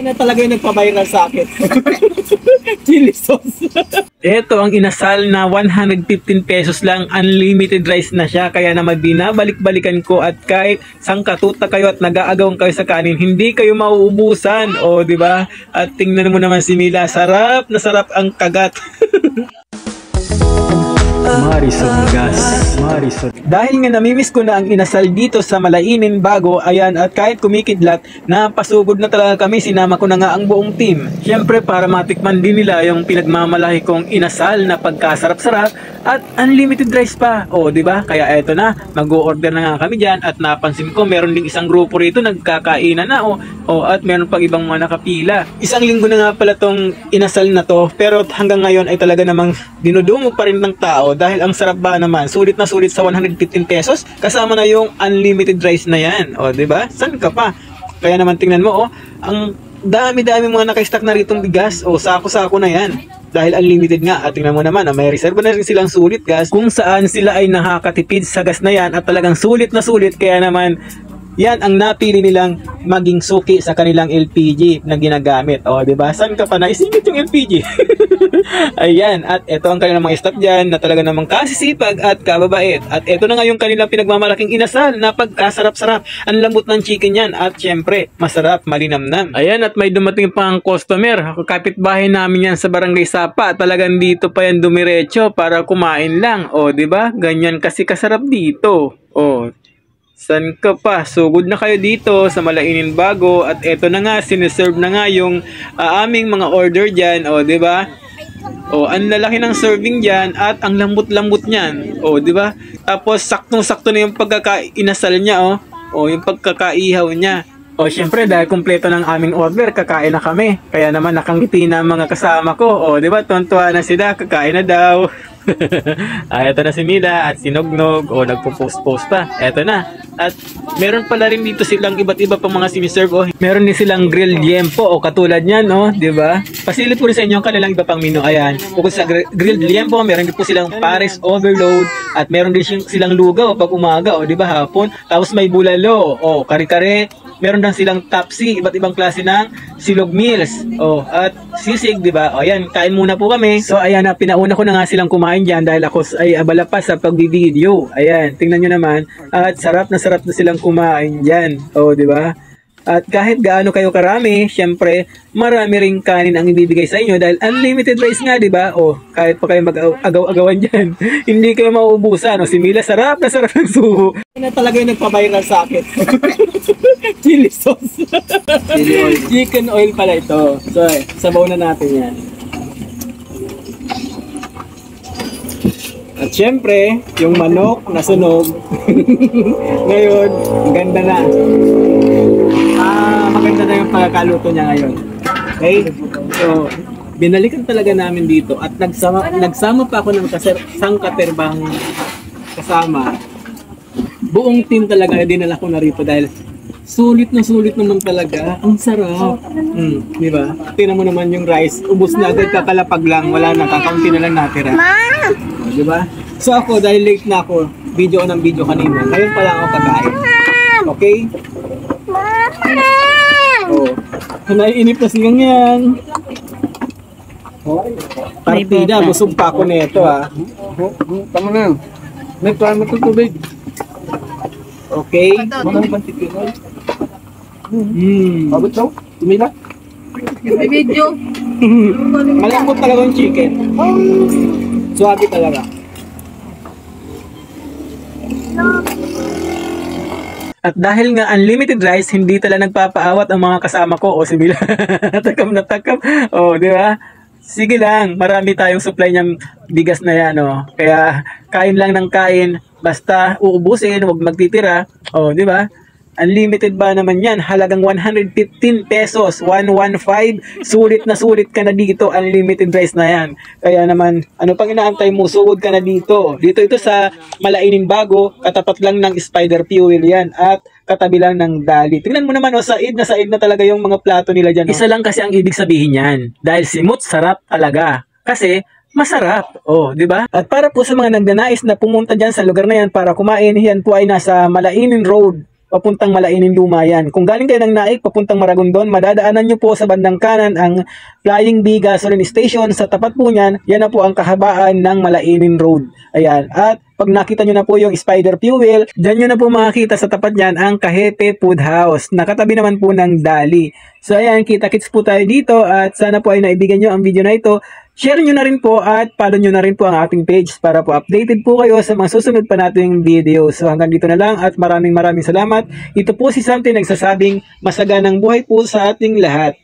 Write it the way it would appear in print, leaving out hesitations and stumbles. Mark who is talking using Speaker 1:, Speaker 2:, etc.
Speaker 1: Na talaga yung nagpa-viral sa akin. Chili sauce. Ito ang inasal na 115 pesos lang, unlimited rice na siya. Kaya naman binabalik-balikan ko at kahit sangkatuta kayo at nag-aagawan kayo sa kanin, hindi kayo mauubusan. O, di ba? At tingnan mo naman si Mila, sarap na sarap ang kagat. Marisol gas. Marisol. Dahil nga namimiss ko na ang inasal dito sa Malainin Bago, ayan, at kahit kumikidlat, napasugod na talaga kami, sinama ko na nga ang buong team. Siyempre para matikman din nila yung pinagmamalahi kong inasal na pagkasarap-sarap at unlimited rice pa. O, di ba? Kaya eto na, mag-o-order na nga kami diyan at napansin ko meron ding isang grupo rito nagkakainan na at meron pang ibang mga nakapila. Isang linggo na nga pala tong inasal na to, pero hanggang ngayon ay talaga namang dinudungo pa rin ng tao dahil ang sarap ba naman. Sulit na sulit sa 115 pesos kasama na yung unlimited rice na yan. O, di ba? San ka pa? Kaya naman tingnan mo, ang dami-dami mga naka-stack na ritong bigas. O, sako-sako na yan. Dahil unlimited nga. At tingnan mo naman, may reserva na rin silang sulit gas kung saan sila ay nakakatipid sa gas na yan at talagang sulit na sulit. Kaya naman, yan ang napili nilang maging suki sa kanilang LPG na ginagamit. O, di ba? Saan ka pa naisingit yung LPG? Ayan, at ito ang kanilang mga staff dyan na talaga namang kasisipag at kababait. At ito na nga yung kanilang pinagmamalaking inasal na pagkasarap-sarap. Ang lambot ng chicken yan at syempre, masarap, malinamnam. Ayan, at may dumating pang customer. Kapitbahay namin yan sa Barangay Sapa. Talagang dito pa yan dumiretso para kumain lang. O, di ba? Ganyan kasi kasarap dito. O, san ka pa? Sugod na kayo dito sa Malainin Bago at eto na nga, siniserve na nga yung aming mga order dyan. O, di ba? O, ang lalaki ng serving dyan at ang lambot-lambot niyan. O, di ba? Tapos, saktong-sakto na yung pagkakainasal niya, o yung pagkakaihaw niya. O, syempre, dahil kumpleto ng aming order, kakain na kami. Kaya naman, nakangiti na mga kasama ko. O, di ba? Tuntua na sila, kakain na daw. Eto na si Mila at si Nognog. O, nagpo-post-post pa. Eto na. At meron pala rin dito silang iba't iba pang mga siniserve. O, meron din silang grilled liempo. O, katulad niyan, di ba? Pasilip po rin sa inyo ang kanilang iba pang menu. Ayan. Bukod sa grilled liempo, meron din po silang Paris overload. At meron din silang lugaw pag umaga. O, di ba? Hapon. Tapos may bulalo. O, kare-kare. Meron din silang tapsi, iba't ibang klase ng silog meals. O, at sisig, di ba? O, ayan, kain muna po kami. So, ayan, pinauna ko na nga silang kumain dyan dahil ako ay abala pa sa pag-video. Ayan, tingnan nyo naman. At sarap na silang kumain dyan. O, di ba? At kahit gaano kayo karami, syempre, marami ring kanin ang ibibigay sa inyo dahil unlimited rice nga, di ba? O, kahit pa kayo mag-agaw-agawan dyan, hindi kayo mauubusan. O, si Mila, sarap na sarap ng suho. Na talaga yung nagpa-viral sa akin. Chili sauce. Chili oil. Chicken oil pala ito. So, sabaw na natin yan. At syempre, yung manok nasunog. Ngayon, ganda na. Maganda na yung pagkakaluto niya ngayon. Okay? So, binalikan talaga namin dito at nagsama pa ako ng sangkaterbang kasama. Buong team talaga dinala ko na rito dahil sulit naman talaga. Ang sarap. Di ba? Tingnan mo naman yung rice. Ubus na agad, kakalapag lang. Wala na, kakaunti na lang natira. Di ba? So ako, dahil late na ako, video ng video kanina. Ngayon pa lang ako kakain. Okay? Naiinip na silang yan. Partida, busog pa ako nito Tama na. May mo ito tubig. Okay. Abot daw? Tumila?
Speaker 2: May video.
Speaker 1: Malambot talaga yung chicken. Suwabe talaga. At dahil nga unlimited rice, hindi talaga nagpapaawat ang mga kasama ko. O, sige lang. Takam na takam. O, di ba? Sige lang. Marami tayong supply niyang bigas na yan. Kaya, kain lang ng kain. Basta uubusin, huwag magtitira. O, di ba? Unlimited ba naman yan? Halagang 115 pesos. 115. Sulit na sulit ka na dito. Unlimited rice na yan. Kaya naman, ano pang inaantay mo? Sugod ka na dito. Dito ito sa Malainin Bago. Katapat lang ng Spider Fuel yan. At katabi lang ng Dali. Tingnan mo naman, said na talaga yung mga plato nila dyan. Isa lang kasi ang ibig sabihin yan. Dahil simut sarap talaga. Kasi, masarap. Di ba? At para po sa mga nagnanais na pumunta dyan sa lugar na yan para kumain, yan po ay nasa Malainin Road. papuntang Malainin Lumayan. Kung galing kayo ng Naik papuntang Maragondon, madadaanan nyo po sa bandang kanan ang Flying Bee Gasoline Station. Sa tapat po niyan, yan na po ang kahabaan ng Malainin Road. Ayan. At pag nakita nyo na po yung Spider Fuel, dyan nyo na po makakita sa tapat niyan ang Kahete Food House. Nakatabi naman po ng Dali. So ayan, kita-kits po tayo dito at sana po ay naibigan nyo ang video na ito. Share nyo na rin po at follow nyo na rin po ang ating page para po updated po kayo sa mga susunod pa nating video. So hanggang dito na lang at maraming salamat. Ito po si Santi nagsasabing masaganang buhay po sa ating lahat.